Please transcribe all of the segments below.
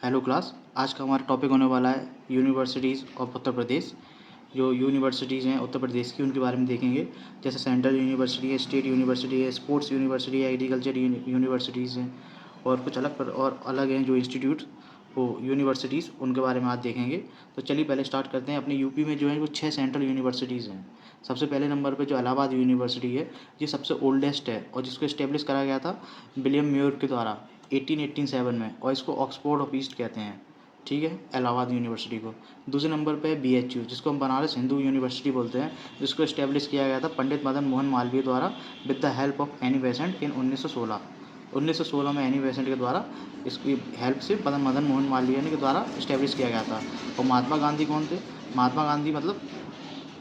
Hello class, आज का हमारा टॉपिक होने वाला है यूनिवर्सिटीज़ ऑफ उत्तर प्रदेश। जो यूनिवर्सिटीज़ हैं उत्तर प्रदेश की, उनके बारे में देखेंगे। जैसे सेंट्रल यूनिवर्सिटी है, स्टेट यूनिवर्सिटी है, स्पोर्ट्स यूनिवर्सिटी है, एग्रीकल्चर यूनिवर्सिटीज़ हैं और कुछ अलग हैं जो इंस्टीट्यूट वो यूनिवर्सिटीज़, उनके बारे में आज देखेंगे। तो चलिए पहले स्टार्ट करते हैं। अपने यूपी में जो है वो 6 सेंट्रल यूनिवर्सिटीज़ हैं। सबसे पहले नंबर पे जो इलाहाबाद यूनिवर्सिटी है, ये सबसे ओल्डेस्ट है और जिसको इस्टेब्लिश करा गया था विलियम म्योर के द्वारा 1887 में, और इसको ऑक्सफोर्ड ऑफ ईस्ट कहते हैं। ठीक है, इलाहाबाद यूनिवर्सिटी को। दूसरे नंबर पे है BHU, जिसको हम बनारस हिंदू यूनिवर्सिटी बोलते हैं, जिसको इस्टेब्लिश किया गया था पंडित मदन मोहन मालवीय द्वारा with the help of Annie Besant in 1916 में। एनी बेसेंट के द्वारा, इसकी हेल्प से मदन मोहन मालवीय के द्वारा इस्टेब्लिश किया गया था। और महात्मा गांधी कौन थे? महात्मा गांधी मतलब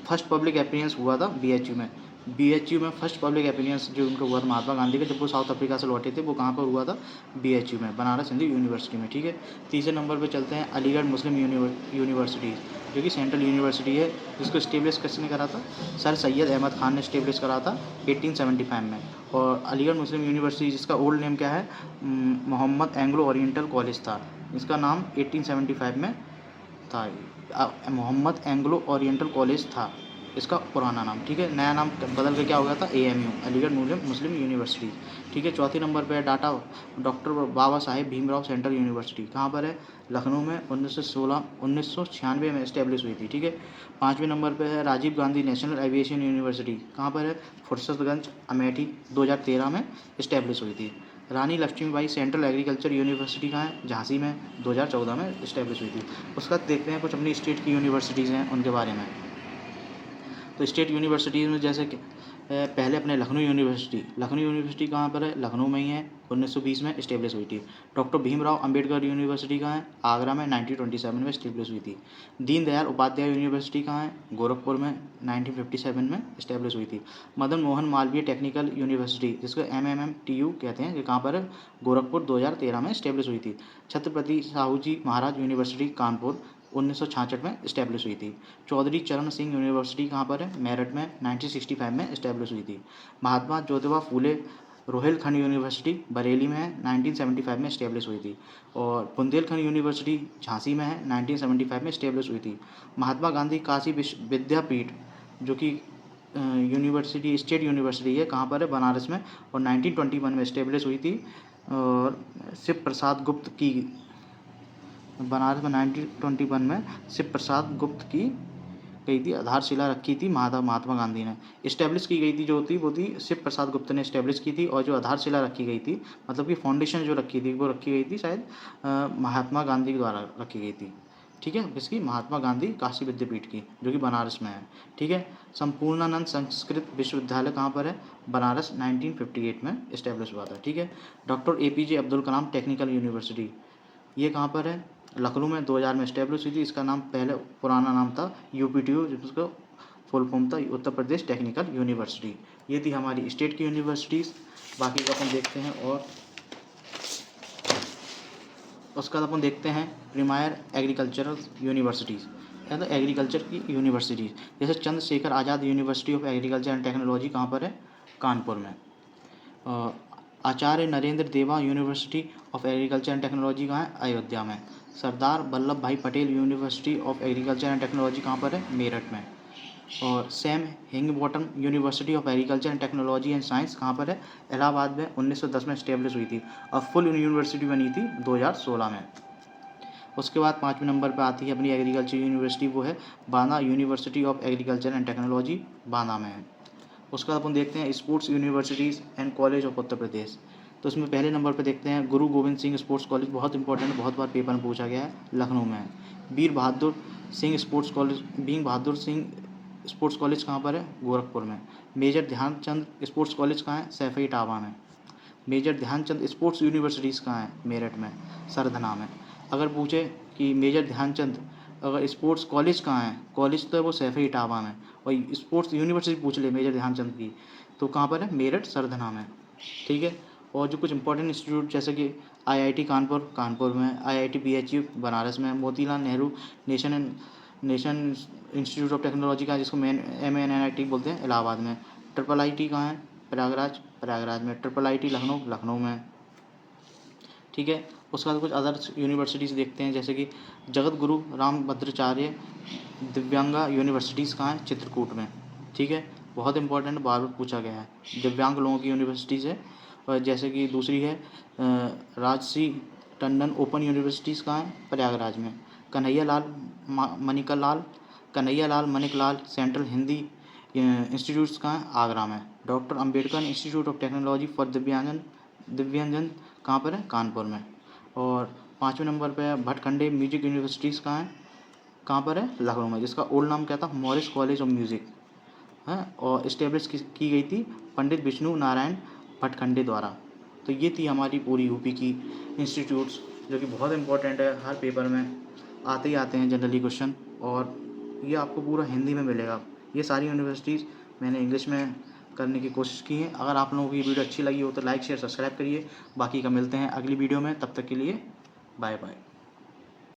फर्स्ट पब्लिक अपीयरेंस हुआ था BHU में फर्स्ट पब्लिक अपीयरेंस जो उनका हुआ था महात्मा गांधी का, जब वो साउथ अफ्रीका से लौटे थे, वो कहाँ पर हुआ था? BHU में, बनारस हिंदू यूनिवर्सिटी में। ठीक है, तीसरे नंबर पे चलते हैं अलीगढ़ मुस्लिम यूनिवर्सिटी, जो कि सेंट्रल यूनिवर्सिटी है, जिसको इस्टेब्लिश किसने करा था? सर सैयद अहमद खान ने इस्टेब्लिश करा था 1875 में। और अलीगढ़ मुस्लिम यूनिवर्सिटी, जिसका ओल्ड नेम क्या है? मोहम्मद एंग्लो ओरिएंटल कॉलेज था। इसका नाम 1875 में था, मोहम्मद एंग्लो ओरिएंटल कॉलेज था इसका पुराना नाम। ठीक है, नया नाम बदल के क्या हो गया था? AMU, अलीगढ़ मुस्लिम यूनिवर्सिटी। ठीक है, चौथे नंबर पे है doctor Baba Saheb Bhimrao central university. कहाँ पर है? लखनऊ में। 1996 में इस्टेब्लिश हुई थी। ठीक है, पाँचवें नंबर पे है Rajiv Gandhi national aviation university. कहाँ पर है? फुर्सतगंज, अमेठी, 2013 में इस्टेब्लिश हुई थी। रानी लक्ष्मीबाई सेंट्रल एग्रीकल्चर यूनिवर्सिटी कहाँ है? झांसी में, 2014 में इस्टेब्लिश हुई थी। उसका देखते हैं कुछ अपनी स्टेट की यूनिवर्सिटीज़ हैं उनके बारे में। तो स्टेट यूनिवर्सिटीज़ में जैसे कि पहले अपने लखनऊ यूनिवर्सिटी कहाँ पर है? लखनऊ में ही है, 1920 में इस्टेब्लिश हुई थी। डॉक्टर भीमराव अंबेडकर यूनिवर्सिटी कहाँ है? आगरा में, 1927 में इस्टेब्लिश हुई थी। दीनदयाल उपाध्याय यूनिवर्सिटी कहाँ है? गोरखपुर में, 1957 में इस्टेब्लिश हुई थी। मदन मोहन मालवीय टेक्निकल यूनिवर्सिटी, जिसको MMMTU कहते हैं, ये कहाँ पर है? गोरखपुर, 2013 में इस्टेब्लिश हुई थी। छत्रपति साहू जी महाराज यूनिवर्सिटी कानपुर, 1966 में इस्टेब्लिश हुई थी। चौधरी चरण सिंह यूनिवर्सिटी कहाँ पर है? मेरठ में, 1965 में इस्टेब्लिश हुई थी। महात्मा ज्योतिबा फूले रोहिलखंड यूनिवर्सिटी बरेली में है, 1975 में इस्टेब्लिश हुई थी। और बुंदेलखंड यूनिवर्सिटी झांसी में है, 1975 में इस्टेब्लिश हुई थी। महात्मा गांधी काशी विद्यापीठ, जो कि यूनिवर्सिटी स्टेट यूनिवर्सिटी है, कहाँ पर है? बनारस में, और 1921 में इस्टेब्लिश हुई थी। और शिव प्रसाद गुप्त की, बनारस में 1921 में शिव प्रसाद गुप्त की गई थी, आधारशिला रखी थी महात्मा गांधी ने। इस्टेब्लिश की गई थी जो थी वो थी शिव प्रसाद गुप्त ने इस्टेब्लिश की थी, और जो आधारशिला रखी गई थी, मतलब कि फाउंडेशन जो रखी थी, वो रखी गई थी शायद महात्मा गांधी के द्वारा रखी गई थी। ठीक है, इसकी महात्मा गांधी काशी विद्यापीठ की, जो कि बनारस में है। ठीक है, संपूर्णानंद संस्कृत विश्वविद्यालय कहाँ पर है? बनारस, 1958 में इस्टेब्लिश हुआ था। ठीक है, doctor APJ Abdul Kalam technical university, ये कहाँ पर है? लखनऊ में, 2000 में इस्टेब्लिश हुई थी। इसका नाम पहले पुराना नाम था UPTU, जिसका फुल फॉर्म था उत्तर प्रदेश टेक्निकल यूनिवर्सिटी। ये थी हमारी स्टेट की यूनिवर्सिटीज़। बाकी का अपन देखते हैं, और उसका अपन देखते हैं प्रीमियर एग्रीकल्चरल यूनिवर्सिटीज़, या तो एग्रीकल्चर की यूनिवर्सिटीज़। जैसे Chandrashekhar Azad university of agriculture and technology कहाँ पर है? कानपुर में। Acharya Narendra Deva university of agriculture and technology कहाँ है? अयोध्या में। Sardar Vallabh Bhai Patel university of agriculture and technology कहाँ पर है? मेरठ में। और Sam Higginbottom university of agriculture and technology and science कहाँ पर है? इलाहाबाद में, 1910 में इस्टेब्लिश हुई थी, और फुल यूनिवर्सिटी बनी थी 2016 में। उसके बाद पाँचवें नंबर पर आती है अपनी एग्रीकल्चर यूनिवर्सिटी, वो है Banda university of agriculture and technology, Banda में है। उसका अपन देखते हैं sports universities and college of Uttar Pradesh. तो इसमें पहले नंबर पर देखते हैं गुरु गोविंद सिंह स्पोर्ट्स कॉलेज, बहुत इंपॉर्टेंट है, बहुत बार पेपर में पूछा गया है, लखनऊ में है। वीर बहादुर सिंह स्पोर्ट्स कॉलेज कहाँ पर है? गोरखपुर में। मेजर ध्यानचंद स्पोर्ट्स कॉलेज कहाँ है? सैफई टावा में। मेजर ध्यानचंद स्पोर्ट्स यूनिवर्सिटीज़ कहाँ है? मेरठ में, सरधना में। अगर पूछे कि मेजर ध्यानचंद अगर स्पोर्ट्स कॉलेज कहाँ है? कॉलेज तो है वो सैफई टावा में, और स्पोर्ट्स यूनिवर्सिटी पूछ ले मेजर ध्यानचंद की, तो कहाँ पर है? मेरठ, सरधना में। ठीक है, और जो कुछ इंपॉर्टेंट इंस्टीट्यूट जैसे कि IIT कानपुर में, IIT BHU बनारस में, Motilal Nehru nation institute of technology का, जिसको MNIT बोलते हैं, इलाहाबाद में। IIIT कहाँ है? प्रयागराज में। IIIT लखनऊ में। ठीक है, उसके बाद कुछ अदर्स यूनिवर्सिटीज़ देखते हैं, जैसे कि जगत गुरु रामभद्राचार्य दिव्यांगा यूनिवर्सिटीज़ कहाँ है? चित्रकूट में। ठीक है, बहुत इंपॉर्टेंट, बार बार पूछा गया है। दिव्यांग लोगों की यूनिवर्सिटीज़ है। और जैसे कि दूसरी है राजसी टंडन ओपन यूनिवर्सिटीज़ कहाँ है? प्रयागराज में। कन्हैया लाल मनिक लाल सेंट्रल हिंदी इंस्टीट्यूट्स कहाँ है? आगरा में। Doctor Ambedkar institute of technology for दिव्यांगजन कहाँ पर है? कानपुर में। और 5वें नंबर पे है भटखंडे म्यूजिक यूनिवर्सिटीज़ कहाँ पर है? लखनऊ में, जिसका ओल्ड नाम क्या था? मॉरिस कॉलेज ऑफ म्यूज़िक है, और इस्टेब्लिश की गई थी पंडित विष्णु नारायण भटखंडे द्वारा। तो ये थी हमारी पूरी यूपी की इंस्टीट्यूट्स, जो कि बहुत इंपॉर्टेंट है, हर पेपर में आते ही आते हैं जनरली क्वेश्चन, और ये आपको पूरा हिंदी में मिलेगा। ये सारी यूनिवर्सिटीज़ मैंने इंग्लिश में करने की कोशिश की है। अगर आप लोगों को ये वीडियो अच्छी लगी हो तो लाइक शेयर सब्सक्राइब करिए। बाकी का मिलते हैं अगली वीडियो में, तब तक के लिए बाय बाय।